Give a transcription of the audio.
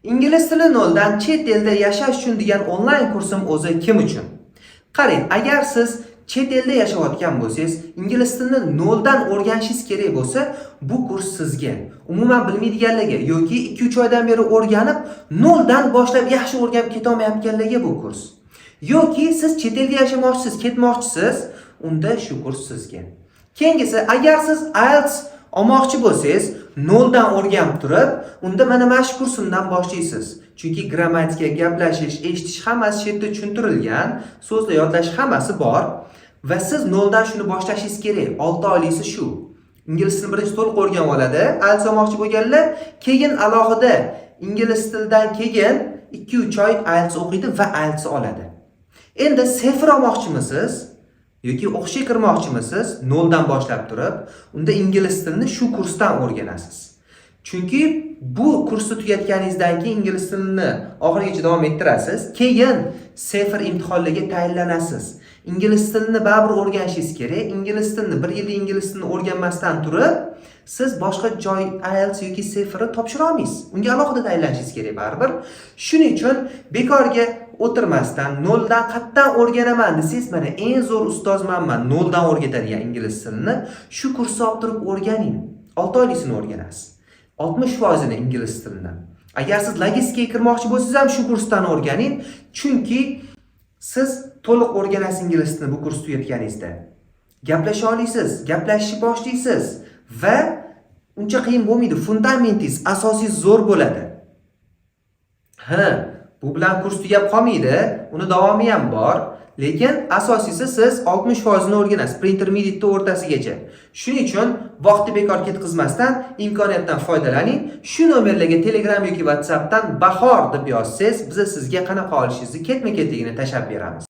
Ingliz tili noldan chet elda yashash uchun degan onlayn kursim o'zi kim uchun? Qarang, agar siz chet elda yashayotgan bo'lsangiz, ingliz tilini noldan o'rganishingiz kerak bo'lsa, bu kurs sizga. Umuman bilmaydiganlarga yoki 2-3 oydan beri o'rganib, noldan boshlab yaxshi o'rganib keta olmayotganlarga bu kurs. Yoki siz chet elga yashamoqchisiz, ketmoqchisiz, unda shu kurs sizga. Keyingisi, agar siz IELTS olmoqchi bo'lsangiz, noldan o'rganib turib, unda mana shu kursimdan boshlaysiz. Chunki grammatika, gaplashish, eshitish hammasi chetda tushuntirilgan, so'zlar yodlash hammasi bor va siz noldan shuni boshlashingiz kerak. 6 oyligingiz shu. Ingliz tilini birinchi to'liq o'rganib oladi. IELTS olmoqchi bo'lganlar, keyin alohida ingliz tilidan keyin 2-3 oy IELTS o'qiydi va IELTS oladi. Endi sifir olmoqchimisiz yoki o'qishga kirmoqchimisiz, noldan boshlab turib, unda ingliz tilini shu kursdan o'rganasiz. Chunki bu kursni tugatganingizdan keyin ingliz tilini oxirigacha davom ettirasiz, keyin sifir imtihonlarga tayinlanasiz. Ingliz tilini baribir o'rganishingiz kerak. Ingliz tilini 1 yil ingliz tilini o'rganmasdan turib, siz boshqa joy IELTS yoki sifirni topshira olmaysiz. Unga alohida tayinlanishingiz kerak baribir. Shuning uchun bekorga o'tirmasdan, noldan qatdan o'rganaman desangiz, mana eng zo'r ustozmanman, noldan o'rgatadigan ingliz tilini shu kursni olib turib o'rganing. 6 oylikni o'rganasiz. 60% ingliz tilini. Agar siz logistikaga kirmoqchi bo'lsangiz ham shu kursdan o'rganing, chunki siz to'liq o'rganasiz ingliz tilini bu kursni tugatganingizda. Gaplasha olasiz, gaplashishni boshlaysiz va uncha qiyin bo'lmaydi. Fundamentingiz, asosingiz zo'r bo'ladi. Bu bilan kurs tugab qolmaydi, uni davomi ham bor. Lekin asosiysi siz 60% ni o'rganasiz, pre-intermediate o'rtasigacha. Shuning uchun vaqtni bekor ketkazmasdan imkoniyatdan foydalaning. Shu nomerlarga Telegram yoki WhatsAppdan bahor deb yozsangiz, biz sizga qanaqa olishingizni ketma-ketligini tashab beramiz.